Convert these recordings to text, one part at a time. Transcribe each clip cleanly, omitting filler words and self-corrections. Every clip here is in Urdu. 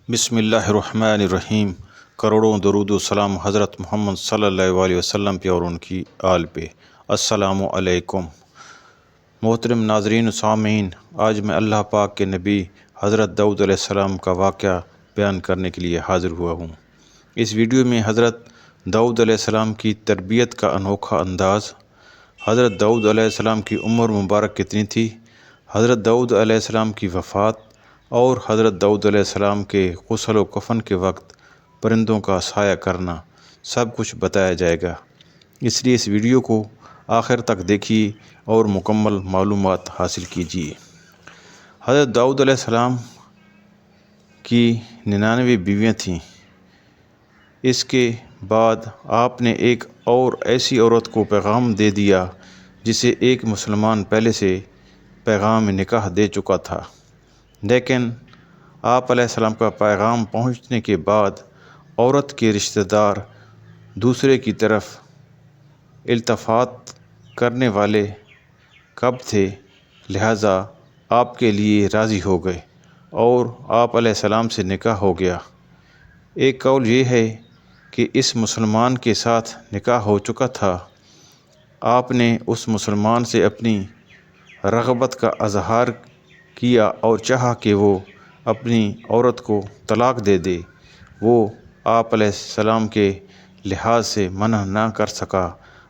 بسم اللہ الرحمن الرحیم۔ کروڑوں درود و سلام حضرت محمد صلی اللہ علیہ وسلم پہ اور ان کی آل پہ۔ السلام علیکم محترم ناظرین و سامعین، آج میں اللہ پاک کے نبی حضرت داؤد علیہ السلام کا واقعہ بیان کرنے کے لیے حاضر ہوا ہوں۔ اس ویڈیو میں حضرت داؤد علیہ السلام کی تربیت کا انوکھا انداز، حضرت داؤد علیہ السلام کی عمر مبارک کتنی تھی، حضرت داؤد علیہ السلام کی وفات اور حضرت داؤد علیہ السلام کے غسل و کفن کے وقت پرندوں کا سایہ کرنا، سب کچھ بتایا جائے گا۔ اس لیے اس ویڈیو کو آخر تک دیکھیے اور مکمل معلومات حاصل کیجیے۔ حضرت داؤد علیہ السلام کی 99 بیویاں تھیں۔ اس کے بعد آپ نے ایک اور ایسی عورت کو پیغام دے دیا جسے ایک مسلمان پہلے سے پیغام نکاح دے چکا تھا، لیکن آپ علیہ السلام کا پیغام پہنچنے کے بعد عورت کے رشتہ دار دوسرے کی طرف التفات کرنے والے کب تھے، لہٰذا آپ کے لیے راضی ہو گئے اور آپ علیہ السلام سے نکاح ہو گیا۔ ایک قول یہ ہے کہ اس مسلمان کے ساتھ نکاح ہو چکا تھا۔ آپ نے اس مسلمان سے اپنی رغبت کا اظہار کیا اور چاہا کہ وہ اپنی عورت کو طلاق دے دے۔ وہ آپ علیہ السلام کے لحاظ سے منع نہ کر سکا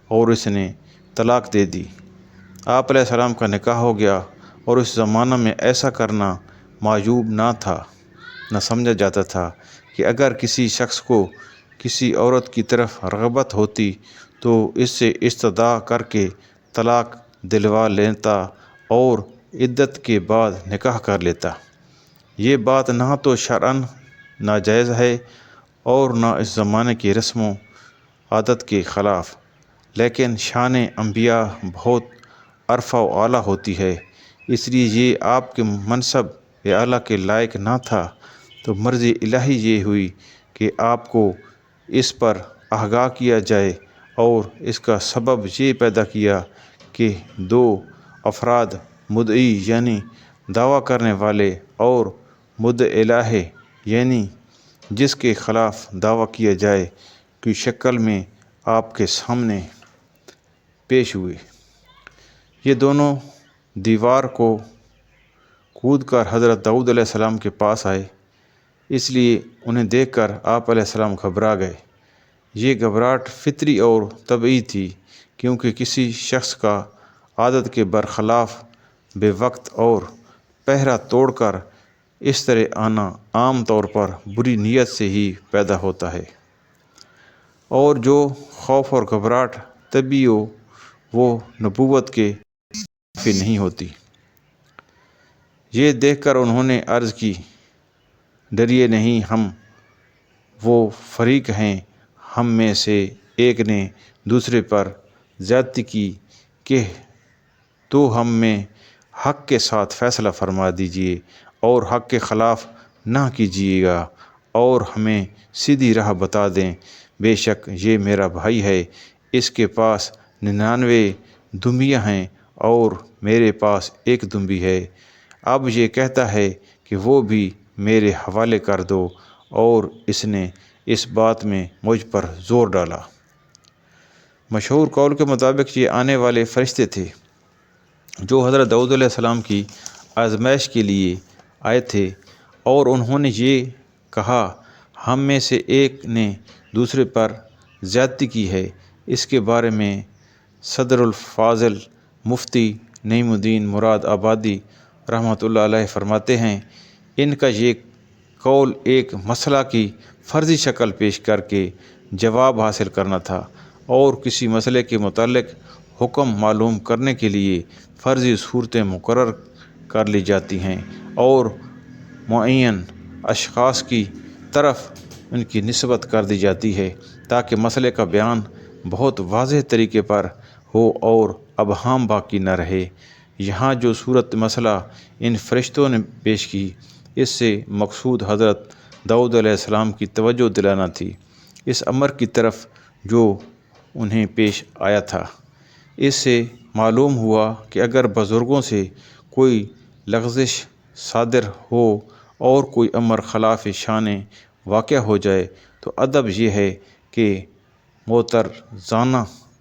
اور اس نے طلاق دے دی۔ آپ علیہ السلام کا نکاح ہو گیا اور اس زمانہ میں ایسا کرنا معیوب نہ تھا۔ نہ سمجھا جاتا تھا کہ اگر کسی شخص کو کسی عورت کی طرف رغبت ہوتی تو اس سے استدعا کر کے طلاق دلوا لیتا اور عدت کے بعد نکاح کر لیتا۔ یہ بات نہ تو شرعاً ناجائز ہے اور نہ اس زمانے کی رسم و عادت کے خلاف، لیکن شان انبیاء بہت عرفہ و اعلیٰ ہوتی ہے، اس لیے یہ آپ کے منصب اعلیٰ کے لائق نہ تھا، تو مرضی الہی یہ ہوئی کہ آپ کو اس پر آگاہ کیا جائے اور اس کا سبب یہ پیدا کیا کہ دو افراد، مدعی یعنی دعویٰ کرنے والے اور مدعی علیہ یعنی جس کے خلاف دعویٰ کیا جائے کی شکل میں آپ کے سامنے پیش ہوئے۔ یہ دونوں دیوار کو کود کر حضرت داؤد علیہ السلام کے پاس آئے، اس لیے انہیں دیکھ کر آپ علیہ السلام گھبرا گئے۔ یہ گھبراہٹ فطری اور طبعی تھی، کیونکہ کسی شخص کا عادت کے برخلاف بے وقت اور پہرہ توڑ کر اس طرح آنا عام طور پر بری نیت سے ہی پیدا ہوتا ہے، اور جو خوف اور گھبراہٹ طبعی ہو وہ نبوت کے منافی نہیں ہوتی۔ یہ دیکھ کر انہوں نے عرض کی، ڈریے نہیں، ہم وہ فریق ہیں، ہم میں سے ایک نے دوسرے پر زیادتی کی کہ تو ہم میں حق کے ساتھ فیصلہ فرما دیجیے اور حق کے خلاف نہ کیجیے گا اور ہمیں سیدھی راہ بتا دیں۔ بے شک یہ میرا بھائی ہے، اس کے پاس 99 دمبیاں ہیں اور میرے پاس ایک دمبی ہے۔ اب یہ کہتا ہے کہ وہ بھی میرے حوالے کر دو، اور اس نے اس بات میں مجھ پر زور ڈالا۔ مشہور قول کے مطابق یہ آنے والے فرشتے تھے جو حضرت داؤد علیہ السلام کی آزمائش کے لیے آئے تھے، اور انہوں نے یہ کہا، ہم میں سے ایک نے دوسرے پر زیادتی کی ہے۔ اس کے بارے میں صدر الفاضل مفتی نعیم الدین مراد آبادی رحمۃ اللہ علیہ فرماتے ہیں، ان کا یہ قول ایک مسئلہ کی فرضی شکل پیش کر کے جواب حاصل کرنا تھا، اور کسی مسئلے کے متعلق حکم معلوم کرنے کے لیے فرضی صورتیں مقرر کر لی جاتی ہیں اور معین اشخاص کی طرف ان کی نسبت کر دی جاتی ہے تاکہ مسئلے کا بیان بہت واضح طریقے پر ہو اور ابہام باقی نہ رہے۔ یہاں جو صورت مسئلہ ان فرشتوں نے پیش کی، اس سے مقصود حضرت داؤد علیہ السلام کی توجہ دلانا تھی اس امر کی طرف جو انہیں پیش آیا تھا۔ اس سے معلوم ہوا کہ اگر بزرگوں سے کوئی لغزش صادر ہو اور کوئی امر خلاف شان واقع ہو جائے تو ادب یہ ہے کہ معترضانہ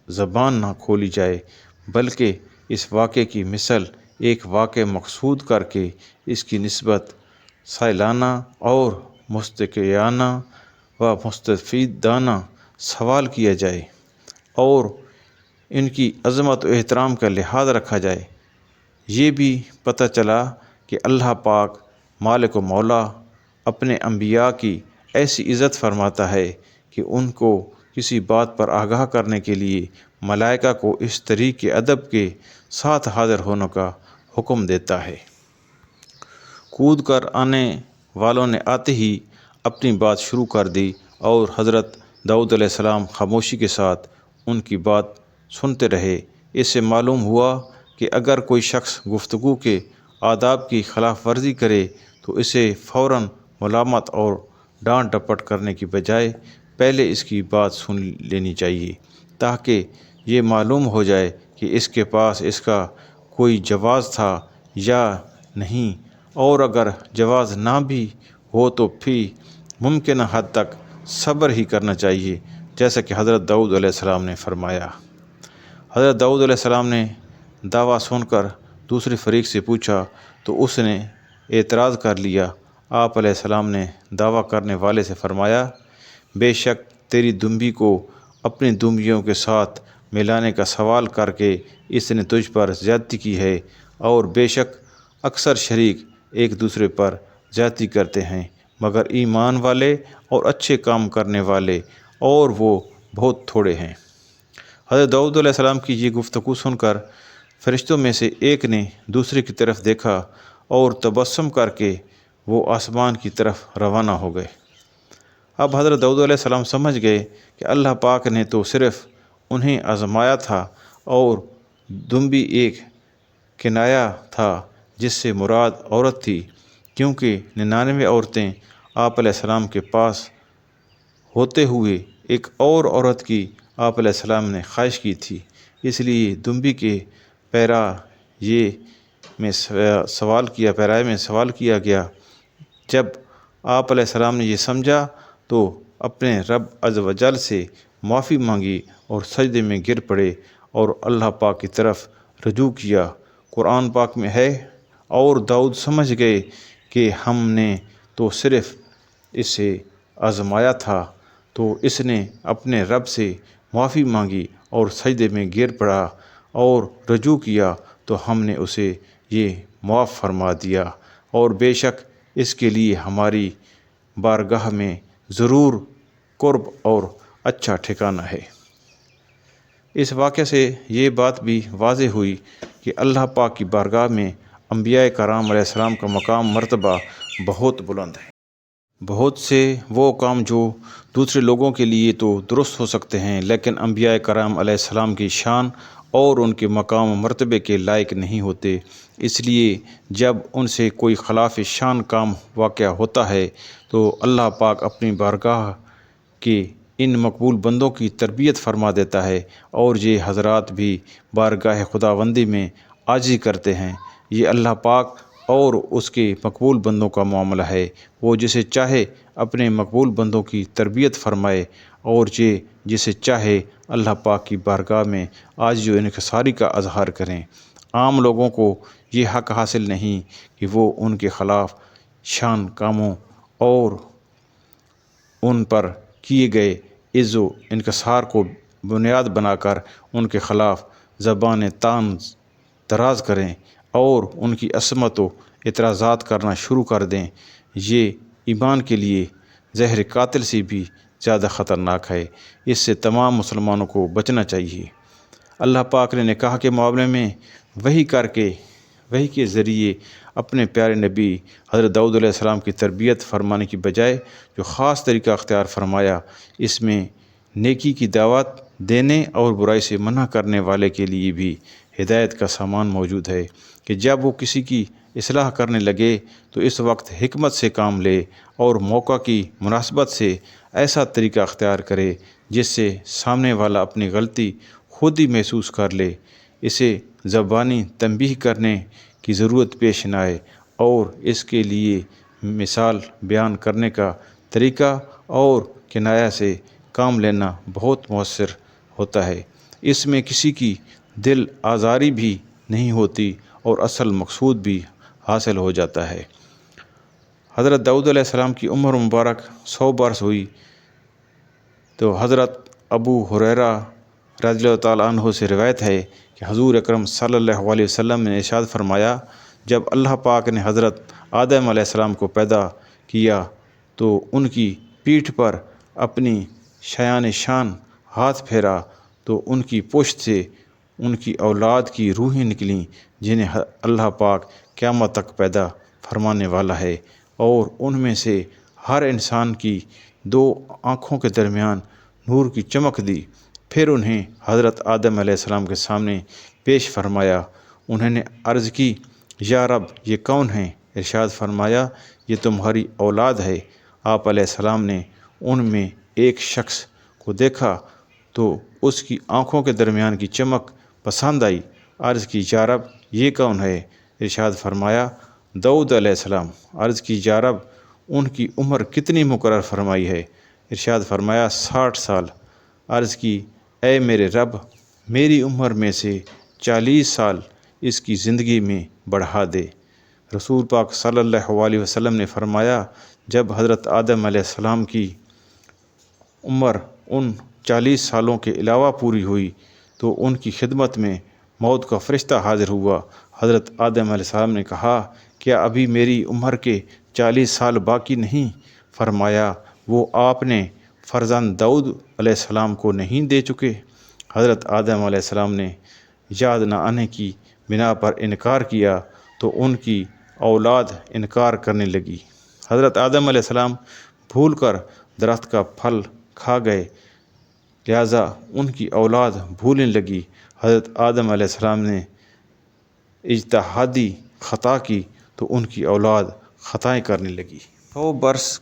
زبان نہ کھولی جائے، بلکہ اس واقعے کی مثل ایک واقع مقصود کر کے اس کی نسبت سائلانہ اور مستقیانہ و مستفیدانہ سوال کیا جائے اور ان کی عظمت و احترام کا لحاظ رکھا جائے۔ یہ بھی پتہ چلا کہ اللہ پاک مالک و مولا اپنے انبیاء کی ایسی عزت فرماتا ہے کہ ان کو کسی بات پر آگاہ کرنے کے لیے ملائکہ کو اس طریق ادب کے ساتھ حاضر ہونے کا حکم دیتا ہے۔ کود کر آنے والوں نے آتے ہی اپنی بات شروع کر دی اور حضرت داؤد علیہ السلام خاموشی کے ساتھ ان کی بات سنتے رہے۔ اس سے معلوم ہوا کہ اگر کوئی شخص گفتگو کے آداب کی خلاف ورزی کرے تو اسے فوراً ملامت اور ڈانٹ ڈپٹ کرنے کی بجائے پہلے اس کی بات سن لینی چاہیے، تاکہ یہ معلوم ہو جائے کہ اس کے پاس اس کا کوئی جواز تھا یا نہیں، اور اگر جواز نہ بھی ہو تو پھر ممکنہ حد تک صبر ہی کرنا چاہیے، جیسا کہ حضرت داؤد علیہ السلام نے فرمایا۔ حضرت داؤد علیہ السلام نے دعویٰ سن کر دوسرے فریق سے پوچھا تو اس نے اعتراض کر لیا۔ آپ علیہ السلام نے دعویٰ کرنے والے سے فرمایا، بے شک تیری دمبی کو اپنی دمبیوں کے ساتھ ملانے کا سوال کر کے اس نے تجھ پر زیادتی کی ہے، اور بے شک اکثر شریک ایک دوسرے پر زیادتی کرتے ہیں مگر ایمان والے اور اچھے کام کرنے والے، اور وہ بہت تھوڑے ہیں۔ حضرت داؤد علیہ السلام کی یہ گفتگو سن کر فرشتوں میں سے ایک نے دوسرے کی طرف دیکھا اور تبسم کر کے وہ آسمان کی طرف روانہ ہو گئے۔ اب حضرت داؤد علیہ السلام سمجھ گئے کہ اللہ پاک نے تو صرف انہیں آزمایا تھا اور دمبی ایک کنایہ تھا جس سے مراد عورت تھی، کیونکہ 99 عورتیں آپ علیہ السلام کے پاس ہوتے ہوئے ایک اور عورت کی آپ علیہ السلام نے خواہش کی تھی، اس لیے دمبی کے پیرائے میں سوال کیا گیا۔ جب آپ علیہ السلام نے یہ سمجھا تو اپنے رب عز و جل سے معافی مانگی اور سجدے میں گر پڑے اور اللہ پاک کی طرف رجوع کیا۔ قرآن پاک میں ہے، اور داؤد سمجھ گئے کہ ہم نے تو صرف اسے آزمایا تھا، تو اس نے اپنے رب سے معافی مانگی اور سجدے میں گر پڑا اور رجوع کیا تو ہم نے اسے یہ معاف فرما دیا، اور بے شک اس کے لیے ہماری بارگاہ میں ضرور قرب اور اچھا ٹھکانہ ہے۔ اس واقعے سے یہ بات بھی واضح ہوئی کہ اللہ پاک کی بارگاہ میں انبیاء کرام علیہ السلام کا مقام مرتبہ بہت بلند ہے۔ بہت سے وہ کام جو دوسرے لوگوں کے لیے تو درست ہو سکتے ہیں، لیکن انبیاء کرام علیہ السلام کی شان اور ان کے مقام و مرتبے کے لائق نہیں ہوتے۔ اس لیے جب ان سے کوئی خلاف شان کام واقع ہوتا ہے تو اللہ پاک اپنی بارگاہ کے ان مقبول بندوں کی تربیت فرما دیتا ہے، اور یہ حضرات بھی بارگاہ خداوندی میں عاجزی کرتے ہیں۔ یہ اللہ پاک اور اس کے مقبول بندوں کا معاملہ ہے، وہ جسے چاہے اپنے مقبول بندوں کی تربیت فرمائے، اور یہ جسے چاہے اللہ پاک کی بارگاہ میں عاجزی و انکساری کا اظہار کریں۔ عام لوگوں کو یہ حق حاصل نہیں کہ وہ ان کے خلاف شان کاموں اور ان پر کیے گئے عز و انکسار کو بنیاد بنا کر ان کے خلاف زبان طنز دراز کریں اور ان کی عصمت و اعتراضات کرنا شروع کر دیں۔ یہ ایمان کے لیے زہر قاتل سے بھی زیادہ خطرناک ہے۔ اس سے تمام مسلمانوں کو بچنا چاہیے۔ اللہ پاک نے نکاح کے معاملے میں وحی کے ذریعے اپنے پیارے نبی حضرت داؤد علیہ السلام کی تربیت فرمانے کی بجائے جو خاص طریقہ اختیار فرمایا، اس میں نیکی کی دعوت دینے اور برائی سے منع کرنے والے کے لیے بھی ہدایت کا سامان موجود ہے کہ جب وہ کسی کی اصلاح کرنے لگے تو اس وقت حکمت سے کام لے اور موقع کی مناسبت سے ایسا طریقہ اختیار کرے جس سے سامنے والا اپنی غلطی خود ہی محسوس کر لے، اسے زبانی تنبیہ کرنے کی ضرورت پیش نہ آئے، اور اس کے لیے مثال بیان کرنے کا طریقہ اور کنایا سے کام لینا بہت مؤثر ہوتا ہے۔ اس میں کسی کی دل آزاری بھی نہیں ہوتی اور اصل مقصود بھی حاصل ہو جاتا ہے۔ حضرت داؤد علیہ السلام کی عمر مبارک 100 برس ہوئی تو حضرت ابو ہریرہ رضی اللہ تعالیٰ عنہ سے روایت ہے کہ حضور اکرم صلی اللہ علیہ وسلم نے ارشاد فرمایا، جب اللہ پاک نے حضرت آدم علیہ السلام کو پیدا کیا تو ان کی پیٹھ پر اپنی شایان شان ہاتھ پھیرا تو ان کی پشت سے ان کی اولاد کی روحیں نکلیں جنہیں اللہ پاک قیامت تک پیدا فرمانے والا ہے، اور ان میں سے ہر انسان کی 2 آنکھوں کے درمیان نور کی چمک دی۔ پھر انہیں حضرت آدم علیہ السلام کے سامنے پیش فرمایا۔ انہوں نے عرض کی، یا رب یہ کون ہیں؟ ارشاد فرمایا، یہ تمہاری اولاد ہے۔ آپ علیہ السلام نے ان میں ایک شخص کو دیکھا تو اس کی آنکھوں کے درمیان کی چمک پسند آئی۔ عرض کی، یا رب یہ کون ہے؟ ارشاد فرمایا، داؤد علیہ السلام۔ عرض کی، یا رب ان کی عمر کتنی مقرر فرمائی ہے؟ ارشاد فرمایا، 60 سال۔ عرض کی، اے میرے رب میری عمر میں سے 40 سال اس کی زندگی میں بڑھا دے۔ رسول پاک صلی اللہ علیہ وسلم نے فرمایا، جب حضرت آدم علیہ السلام کی عمر ان 40 سالوں کے علاوہ پوری ہوئی تو ان کی خدمت میں موت کا فرشتہ حاضر ہوا۔ حضرت آدم علیہ السلام نے کہا، کیا ابھی میری عمر کے 40 سال باقی نہیں؟ فرمایا، وہ آپ نے فرزند داؤد علیہ السلام کو نہیں دے چکے؟ حضرت آدم علیہ السلام نے یاد نہ آنے کی بنا پر انکار کیا تو ان کی اولاد انکار کرنے لگی۔ حضرت آدم علیہ السلام بھول کر درخت کا پھل کھا گئے، لہذا ان کی اولاد بھولنے لگی۔ حضرت آدم علیہ السلام نے اجتہادی خطا کی تو ان کی اولاد خطائیں کرنے لگی۔ 100 برس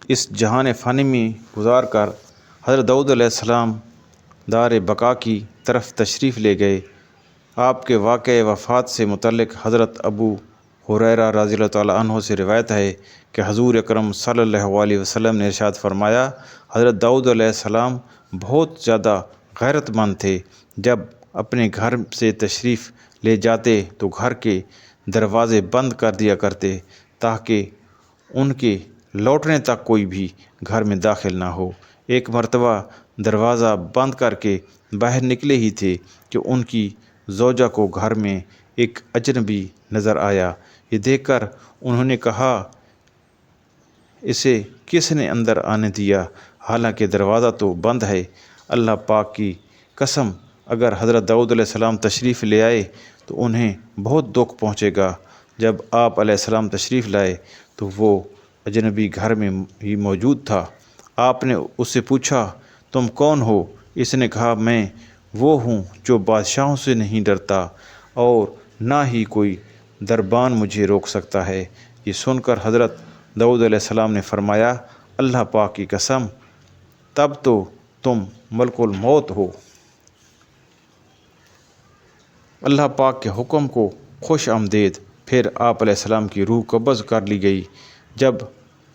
اس جہان فانی میں گزار کر حضرت داؤد علیہ السلام دار بقا کی طرف تشریف لے گئے۔ آپ کے واقعہ وفات سے متعلق حضرت ابو ہریرہ رضی اللہ تعالیٰ عنہ سے روایت ہے کہ حضور اکرم صلی اللہ علیہ وسلم نے ارشاد فرمایا، حضرت داؤد علیہ السلام بہت زیادہ غیرت مند تھے۔ جب اپنے گھر سے تشریف لے جاتے تو گھر کے دروازے بند کر دیا کرتے تاکہ ان کے لوٹنے تک کوئی بھی گھر میں داخل نہ ہو۔ ایک مرتبہ دروازہ بند کر کے باہر نکلے ہی تھے کہ ان کی زوجہ کو گھر میں ایک اجنبی نظر آیا۔ یہ دیکھ کر انہوں نے کہا، اسے کس نے اندر آنے دیا حالانکہ دروازہ تو بند ہے؟ اللہ پاک کی قسم اگر حضرت داؤد علیہ السلام تشریف لے آئے تو انہیں بہت دکھ پہنچے گا۔ جب آپ علیہ السلام تشریف لائے تو وہ اجنبی گھر میں ہی موجود تھا۔ آپ نے اس سے پوچھا، تم کون ہو؟ اس نے کہا، میں وہ ہوں جو بادشاہوں سے نہیں ڈرتا اور نہ ہی کوئی دربان مجھے روک سکتا ہے۔ یہ سن کر حضرت داؤد علیہ السلام نے فرمایا، اللہ پاک کی قسم تب تو تم ملک الموت ہو۔ اللہ پاک کے حکم کو خوش آمدید۔ پھر آپ علیہ السلام کی روح قبض کر لی گئی۔ جب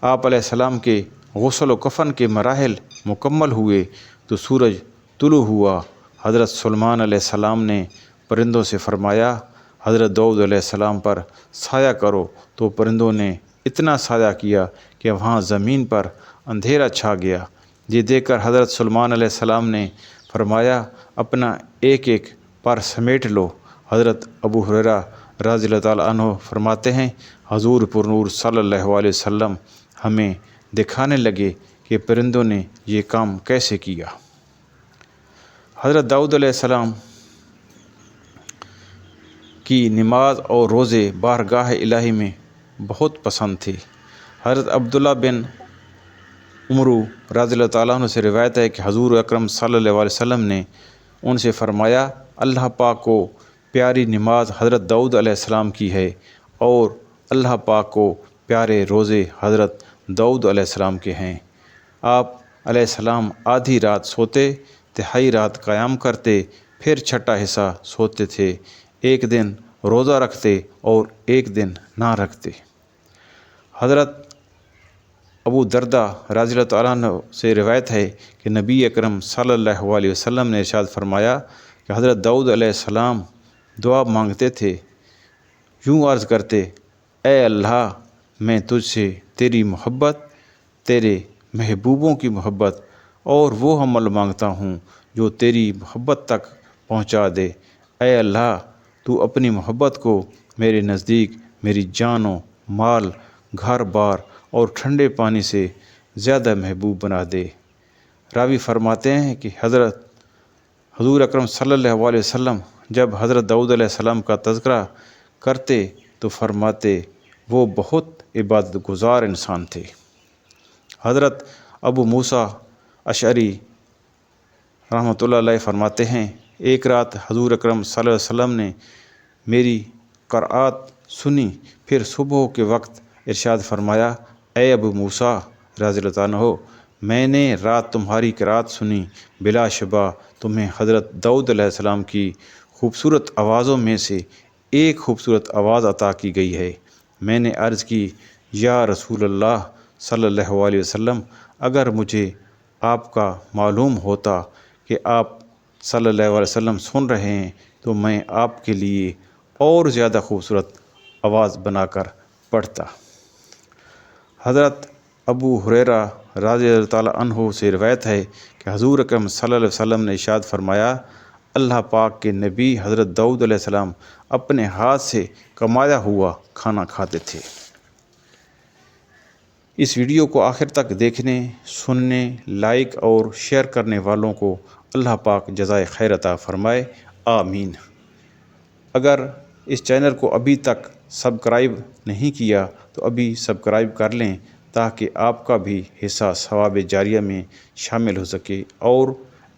آپ علیہ السلام کے غسل و کفن کے مراحل مکمل ہوئے تو سورج طلوع ہوا۔ حضرت سلیمان علیہ السلام نے پرندوں سے فرمایا، حضرت داؤد علیہ السلام پر سایہ کرو، تو پرندوں نے اتنا سایہ کیا کہ وہاں زمین پر اندھیرا چھا گیا۔ یہ دیکھ کر حضرت سلیمان علیہ السلام نے فرمایا، اپنا ایک ایک پر سمیٹ لو۔ حضرت ابو ہریرہ رضی اللہ تعالیٰ عنہ فرماتے ہیں، حضور پر نور صلی اللہ علیہ وسلم ہمیں دکھانے لگے کہ پرندوں نے یہ کام کیسے کیا۔ حضرت داؤد علیہ السلام کی نماز اور روزے بارگاہ الہی میں بہت پسند تھے۔ حضرت عبداللہ بن عمرو رضی اللہ تعالیٰ عنہ سے روایت ہے کہ حضور اکرم صلی اللہ علیہ وسلم نے ان سے فرمایا، اللہ پاک کو پیاری نماز حضرت داؤد علیہ السلام کی ہے اور اللہ پاک کو پیارے روزے حضرت داؤد علیہ السلام کے ہیں۔ آپ علیہ السلام آدھی رات سوتے، تہائی رات قیام کرتے، پھر چھٹا حصہ سوتے تھے۔ ایک دن روزہ رکھتے اور ایک دن نہ رکھتے۔ حضرت ابو دردہ رضی اللہ تعالیٰ عنہ سے روایت ہے کہ نبی اکرم صلی اللہ علیہ وسلم نے ارشاد فرمایا کہ حضرت داؤد علیہ السلام دعا مانگتے تھے، یوں عرض کرتے، اے اللہ میں تجھ سے تیری محبت، تیرے محبوبوں کی محبت اور وہ عمل مانگتا ہوں جو تیری محبت تک پہنچا دے۔ اے اللہ تو اپنی محبت کو میرے نزدیک میری جان و مال، گھر بار اور ٹھنڈے پانی سے زیادہ محبوب بنا دے۔ راوی فرماتے ہیں کہ حضور اکرم صلی اللہ علیہ وسلم جب حضرت داؤد علیہ السلام کا تذکرہ کرتے تو فرماتے وہ بہت عبادت گزار انسان تھے۔ حضرت ابو موسیٰ اشعری رحمۃ اللہ علیہ فرماتے ہیں، ایک رات حضور اکرم صلی اللہ علیہ وسلم نے میری قرآت سنی، پھر صبح کے وقت ارشاد فرمایا، اے ابو موسیٰ رضی اللہ عنہ، میں نے رات تمہاری قرآت سنی، بلا شبہ تمہیں حضرت داؤد علیہ السلام کی خوبصورت آوازوں میں سے ایک خوبصورت آواز عطا کی گئی ہے۔ میں نے عرض کی، یا رسول اللہ صلی اللہ علیہ وسلم، اگر مجھے آپ کا معلوم ہوتا کہ آپ صلی اللہ علیہ وسلم سن رہے ہیں تو میں آپ کے لیے اور زیادہ خوبصورت آواز بنا کر پڑھتا۔ حضرت ابو ہریرہ رضی اللہ تعالیٰ عنہ سے روایت ہے کہ حضور اکرم صلی اللہ علیہ وسلم نے ارشاد فرمایا، اللہ پاک کے نبی حضرت داؤد علیہ السلام اپنے ہاتھ سے کمایا ہوا کھانا کھاتے تھے۔ اس ویڈیو کو آخر تک دیکھنے، سننے، لائک اور شیئر کرنے والوں کو اللہ پاک جزائے خیر عطا فرمائے، آمین۔ اگر اس چینل کو ابھی تک سبسکرائب نہیں کیا تو ابھی سبسکرائب کر لیں تاکہ آپ کا بھی حصہ ثواب جاریہ میں شامل ہو سکے اور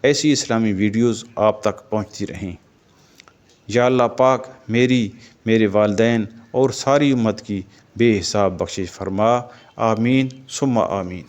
ایسی اسلامی ویڈیوز آپ تک پہنچتی رہیں۔ یا اللہ پاک میرے والدین اور ساری امت کی بے حساب بخشش فرما، آمین ثم آمین۔